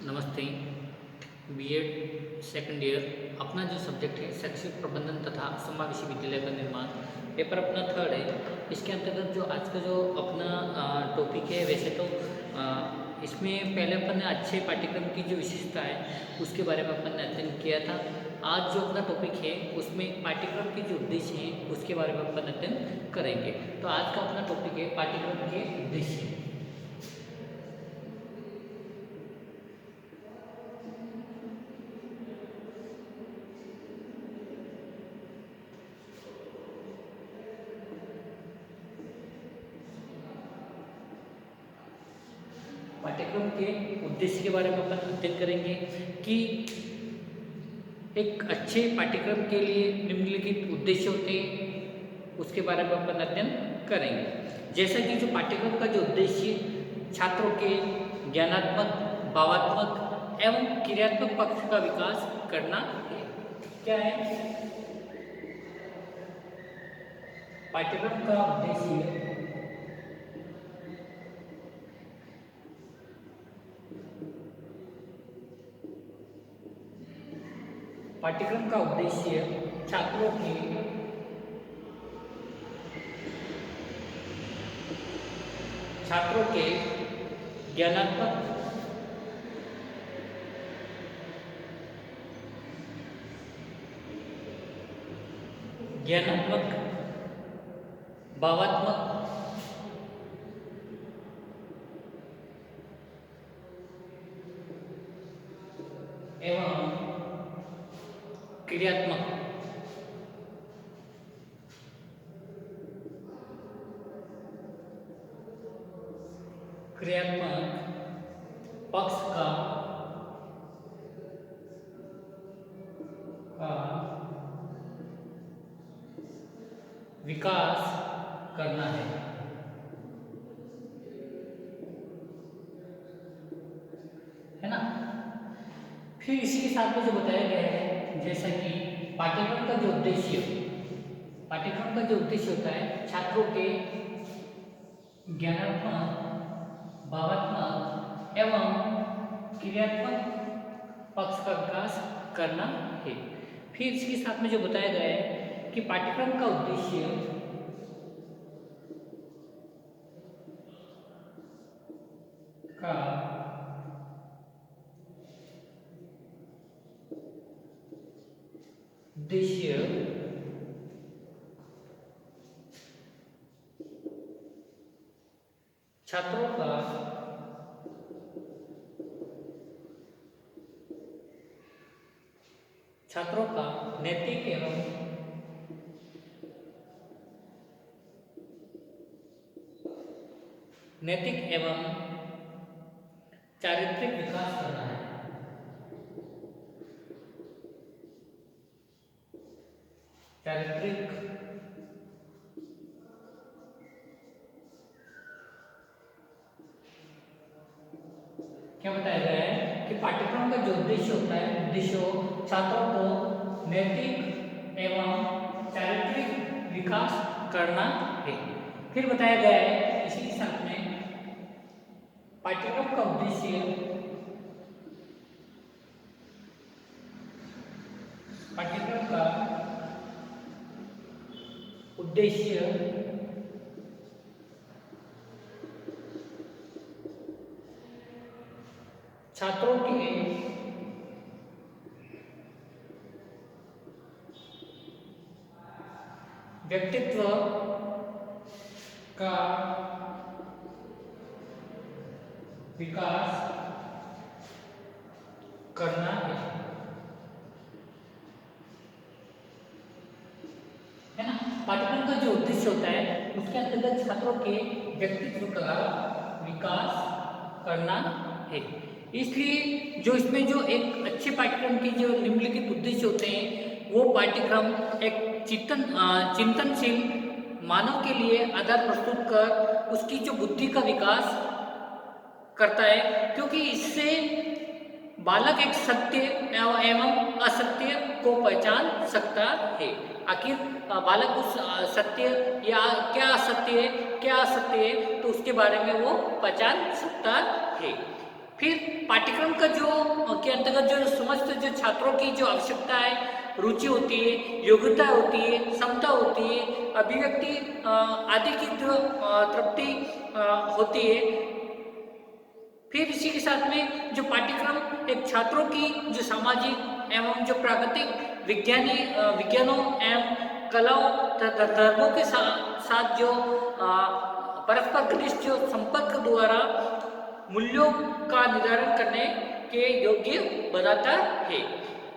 नमस्ते। BEd second year अपना जो सब्जेक्ट है शैक्षिक प्रबंधन तथा समावेशी विद्यालय का निर्माण, पेपर अपना थर्ड है। इसके अंतर्गत जो आज का जो अपना टॉपिक है, वैसे तो इसमें पहले अपन ने अच्छे पाठ्यक्रम की जो विशेषता है उसके बारे में अपन ने अध्ययन किया था। आज जो अपना टॉपिक है उसमें पाठ्यक्रम के जो उद्देश्य हैं उसके बारे में अपन अध्ययन करेंगे। तो आज का अपना टॉपिक है पाठ्यक्रम के उद्देश्य। पाठ्यक्रम के उद्देश्य के बारे में अपन अध्ययन करेंगे कि एक अच्छे पाठ्यक्रम के लिए निम्नलिखित उद्देश्य होते हैं, उसके बारे में अपन अध्ययन करेंगे। जैसा कि जो पाठ्यक्रम का जो उद्देश्य छात्रों के ज्ञानात्मक, भावात्मक एवं क्रियात्मक पक्ष का विकास करना है। क्या है पाठ्यक्रम का उद्देश्य? पाठ्यक्रम का उद्देश्य छात्रों के ज्ञानात्मक, भावात्मक एवं क्रियात्मक पक्ष का विकास करना है ना। फिर इसी के साथ में जो बताया गया है, जैसा कि पाठ्यक्रम का जो उद्देश्य होता है छात्रों के ज्ञानात्मक, भावात्मक एवं क्रियात्मक पक्ष का विकास करना है। फिर इसके साथ में जो बताया गया है कि पाठ्यक्रम का उद्देश्य छात्रों का नैतिक एवं चारित्रिक विकास करना है। क्या बताया गया है कि पाठ्यक्रम का जो उद्देश्य होता है, छात्रों को नैतिक एवं चारित्रिक विकास करना है। फिर बताया गया है इसी के साथ में पाठ्यक्रम का उद्देश्य छात्रों के व्यक्तित्व का विकास करना है ना। पाठ्यक्रम का जो उद्देश्य होता है उसके अंतर्गत छात्रों के व्यक्तित्व का विकास करना है। इसलिए जो इसमें जो एक अच्छे पाठ्यक्रम के जो निम्नलिखित उद्देश्य होते हैं, वो पाठ्यक्रम एक चिंतनशील मानव के लिए आधार प्रस्तुत कर उसकी जो बुद्धि का विकास करता है, क्योंकि इससे बालक एक सत्य एवं असत्य को पहचान सकता है। आखिर बालक उस सत्य या क्या सत्य है, क्या असत्य है, तो उसके बारे में वो पहचान सकता है। फिर पाठ्यक्रम का जो के अंतर्गत जो समस्त जो छात्रों की जो आवश्यकता है, रुचि होती है, योग्यता होती है, क्षमता होती है, अभिव्यक्ति आदि की जो तृप्ति होती है। फिर इसी के साथ में जो पाठ्यक्रम एक छात्रों की जो सामाजिक एवं जो प्राकृतिक विज्ञानों एवं कलाओं तथा धर्मों के साथ जो परस्पर घनिष्ठ जो संपर्क द्वारा मूल्यों का निर्धारण करने के योग्य बनाता है।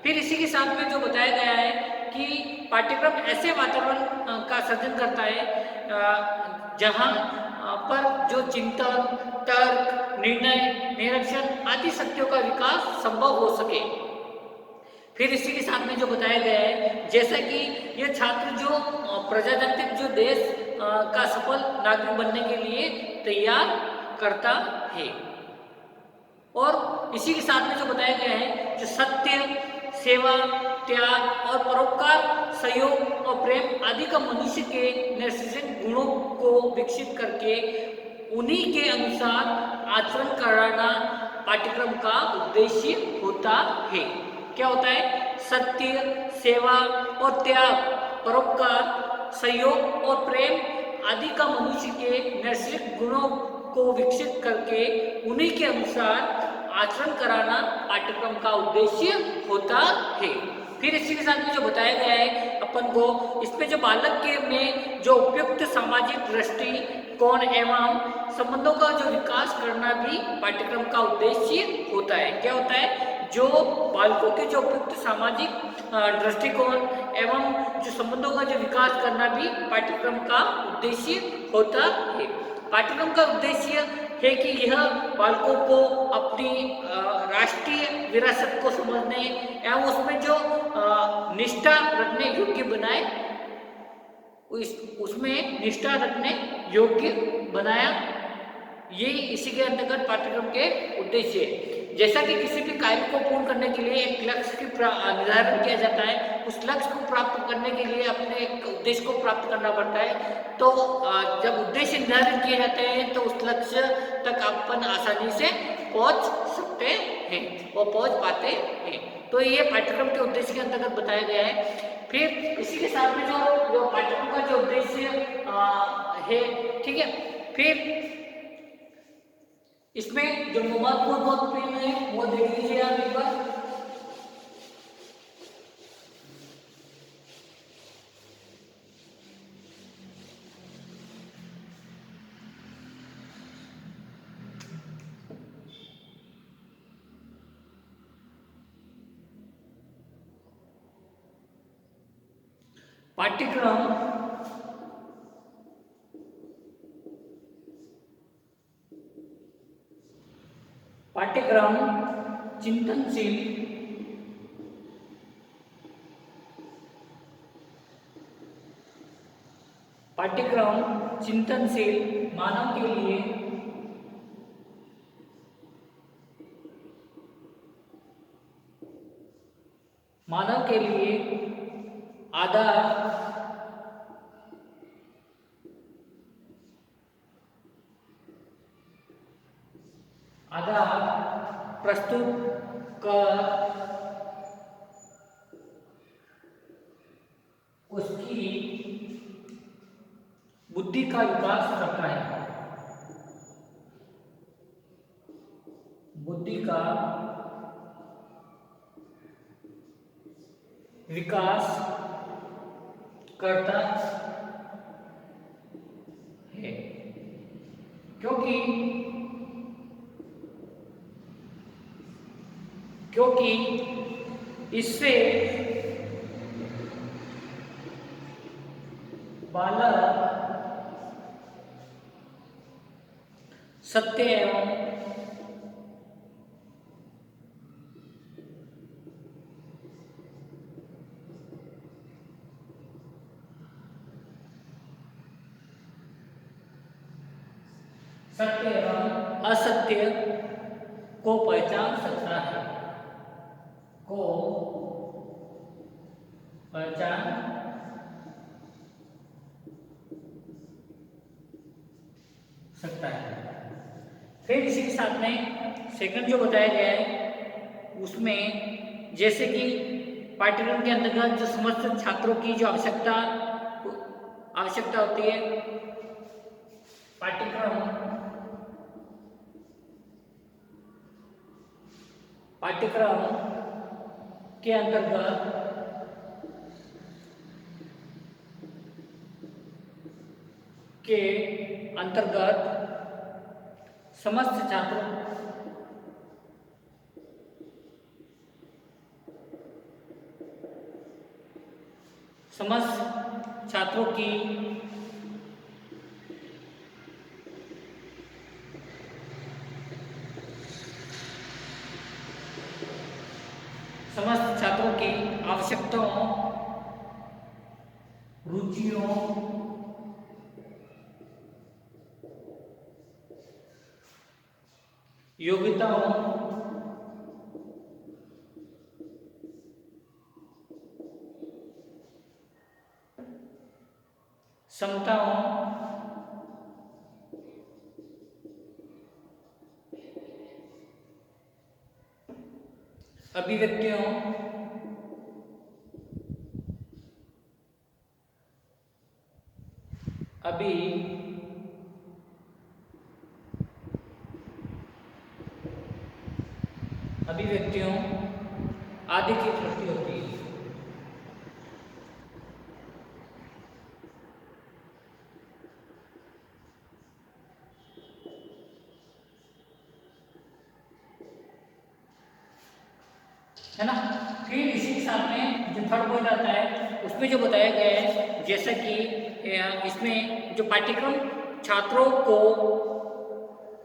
फिर इसी के साथ में जो बताया गया है कि पाठ्यक्रम ऐसे वातावरण का सृजन करता है जहाँ पर जो चिंतन, तर्क, निर्णय, निरीक्षण आदि शक्तियों का विकास संभव हो सके। फिर इसी के साथ में जो बताया गया है, जैसा कि यह छात्र जो प्रजातांत्रिक जो देश का सफल नागरिक बनने के लिए तैयार करता है। और इसी के साथ में जो बताया गया है, जो सत्य, सेवा, त्याग और परोपकार, सहयोग और प्रेम आदि का मनुष्य के नैसर्गिक गुणों को विकसित करके उन्हीं के अनुसार आचरण कराना पाठ्यक्रम का उद्देश्य होता है। क्या होता है? सत्य, सेवा और त्याग, परोपकार, सहयोग और प्रेम आदि का मनुष्य के नैसर्गिक गुणों को विकसित करके उन्हीं के अनुसार आचरण कराना पाठ्यक्रम का उद्देश्य होता है। फिर इसी के साथ में जो बताया गया है अपन को, इसमें जो बालक के में जो उपयुक्त सामाजिक दृष्टि कोण एवं संबंधों का जो विकास करना भी पाठ्यक्रम का उद्देश्य होता है। क्या होता है? जो बालकों के जो उपयुक्त सामाजिक दृष्टिकोण एवं जो संबंधों का जो विकास करना भी पाठ्यक्रम का उद्देश्य होता है। पाठ्यक्रम का उद्देश्य है कि यह बालकों को अपनी राष्ट्रीय विरासत को समझने एवं उसमें जो निष्ठा रखने योग्य बनाए, उसमें निष्ठा रखने योग्य बनाया, ये इसी के अंतर्गत पाठ्यक्रम के उद्देश्य है। जैसा कि किसी भी कार्य को पूर्ण करने के लिए एक लक्ष्य की निर्धारण किया जाता है, उस लक्ष्य को प्राप्त करने के लिए अपने एक उद्देश्य को प्राप्त करना पड़ता है। तो जब उद्देश्य निर्धारित किए जाते हैं तो उस लक्ष्य तक अपन आसानी से पहुंच सकते हैं और पहुंच पाते हैं। तो ये पाठ्यक्रम के उद्देश्य के अंतर्गत बताया गया है। फिर इसी के साथ में जो पाठ्यक्रम का जो उद्देश्य है, ठीक है, फिर इसमें जो महत्वपूर्ण है वो देख लीजिए आप एक बार। पाठ्यक्रम चिंतनशील मानव के लिए आधार प्रस्तुत कर उसकी बुद्धि का विकास करता है। बुद्धि का विकास करता है, क्योंकि इससे बालक सत्य एवं असत्य को पहचान सकता है, फिर इसी के साथ में सेकंड जो बताया गया है उसमें जैसे कि पाठ्यक्रम के अंतर्गत जो समस्त छात्रों की जो आवश्यकता होती है, पाठ्यक्रम के अंतर्गत समस्त छात्रों की आवश्यकताओं, रुचियों, योग्यताओं, क्षमताओं, अभिव्यक्तियों, आदि की पूर्ति होती है। है ना। फिर इसी के साथ में जो थर्ड पॉइंट आता है उसमें जो बताया गया है, जैसा कि इसमें जो पाठ्यक्रम छात्रों को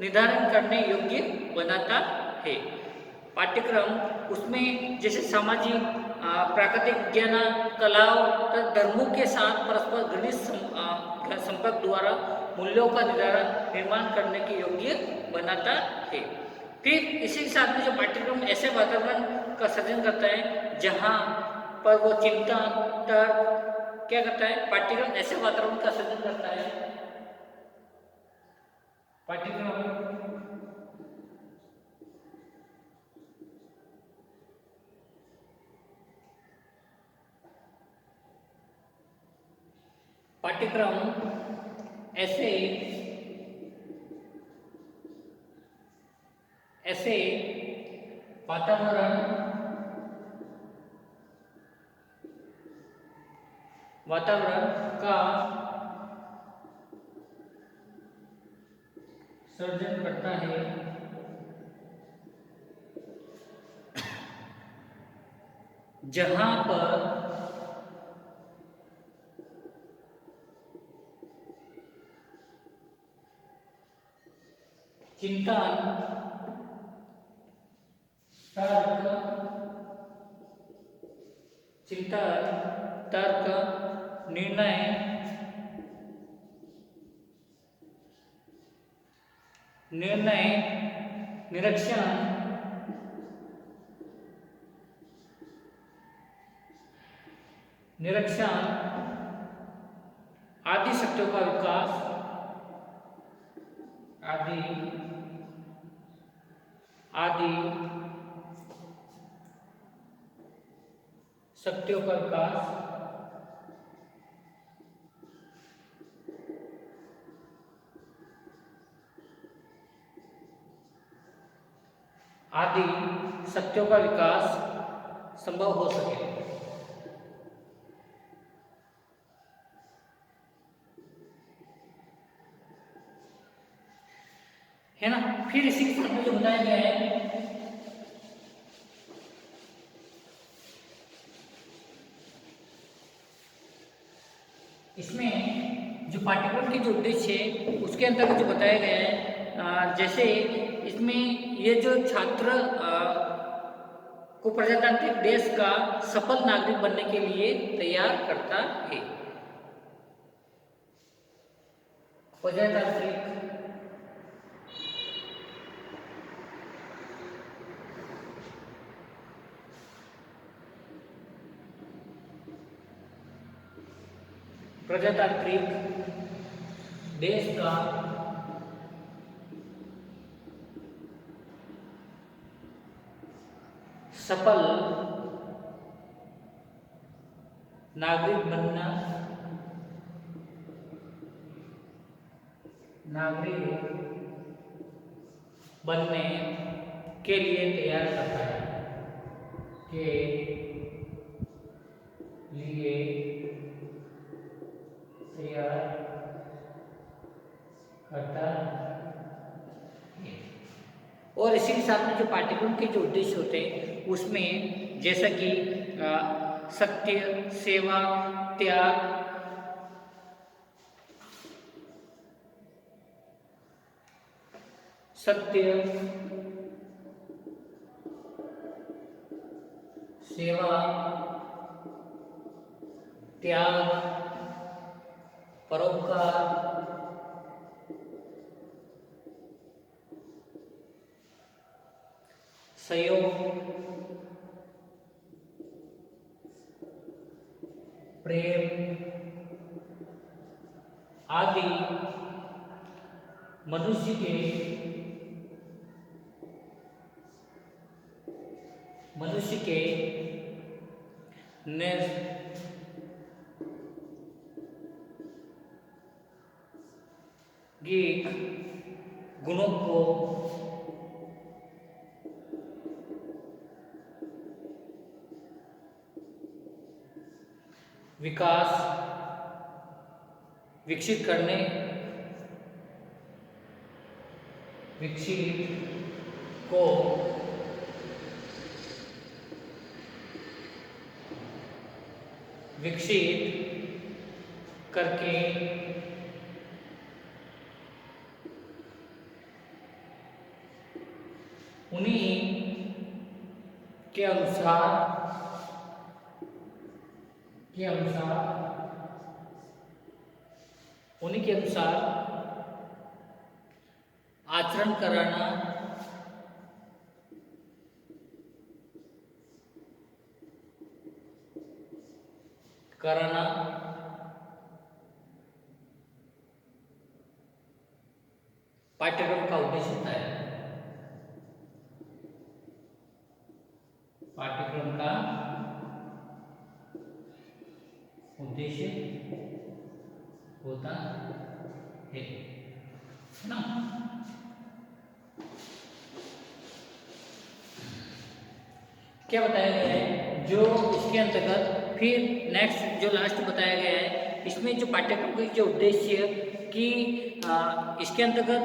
निर्धारण करने योग्य बनाता है। पाठ्यक्रम उसमें जैसे सामाजिक, प्राकृतिक विज्ञान, कलाओं तथा धर्मों के साथ परस्पर घनिष्ठ संपर्क द्वारा मूल्यों का निर्माण करने के योग्य बनाता है। फिर इसी के साथ में जो पाठ्यक्रम ऐसे वातावरण का सृजन करता है जहाँ पर वो चिंता, तर्क क्या करता है, पाठ्यक्रम ऐसे वातावरण का सृजन करता है, पाठ्यक्रम ऐसे वातावरण का सर्जन करता है जहां पर चिंतन, तर्क, निर्णय, निरीक्षण आदि शक्तियों का विकास, आदि शक्तियों का विकास संभव हो सके। है ना। फिर इसी के साथ में जो बताया गया है इसमें जो पाठ्यक्रम के जो उद्देश्य है उसके अंतर्गत जो बताया गया है, जैसे इसमें ये जो छात्र को प्रजातांत्रिक देश का सफल नागरिक बनने के लिए तैयार करता है। प्रजातांत्रिक देश का सफल नागरिक बनने के लिए तैयार करता है, के लिए तैयार करता है। और इसी के साथ में जो पाठ्यक्रम के जो उद्देश्य होते हैं उसमें जैसा कि सत्य, सेवा, त्याग, सेवा, त्याग, परोपकार, सहयोग, प्रेम आदि मनुष्य के नैसर्गिक गुणों को विकसित करके उन्हीं के अनुसार आचरण कराना पाठ्यक्रम का उद्देश्य होता है। पाठ्यक्रम का उद्देश्य होता है ना। क्या बताया गया है जो इसके अंतर्गत, फिर नेक्स्ट जो लास्ट बताया गया है इसमें जो पाठ्यक्रम का जो उद्देश्य कि इसके अंतर्गत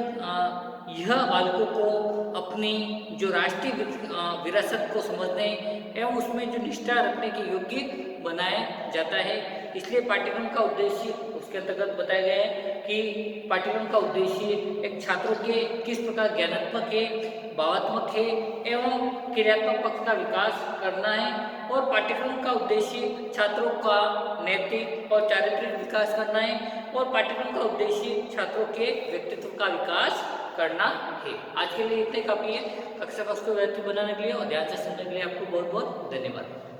यह बालकों को अपनी जो राष्ट्रीय विरासत को समझने एवं उसमें जो निष्ठा रखने के योग्य बनाया जाता है। इसलिए पाठ्यक्रम का उद्देश्य उसके अंतर्गत बताया गया है कि पाठ्यक्रम का उद्देश्य एक छात्रों के किस प्रकार ज्ञानात्मक है, भावात्मक है एवं क्रियात्मक पक्ष का विकास करना है। और पाठ्यक्रम का उद्देश्य छात्रों का नैतिक और चारित्रिक विकास करना है। और पाठ्यक्रम का उद्देश्य छात्रों के व्यक्तित्व का विकास करना है। आज के लिए इतने काफी है। कक्षा को व्यवस्थित बनाने के लिए और ध्यान से सुनने के लिए आपको बहुत बहुत धन्यवाद।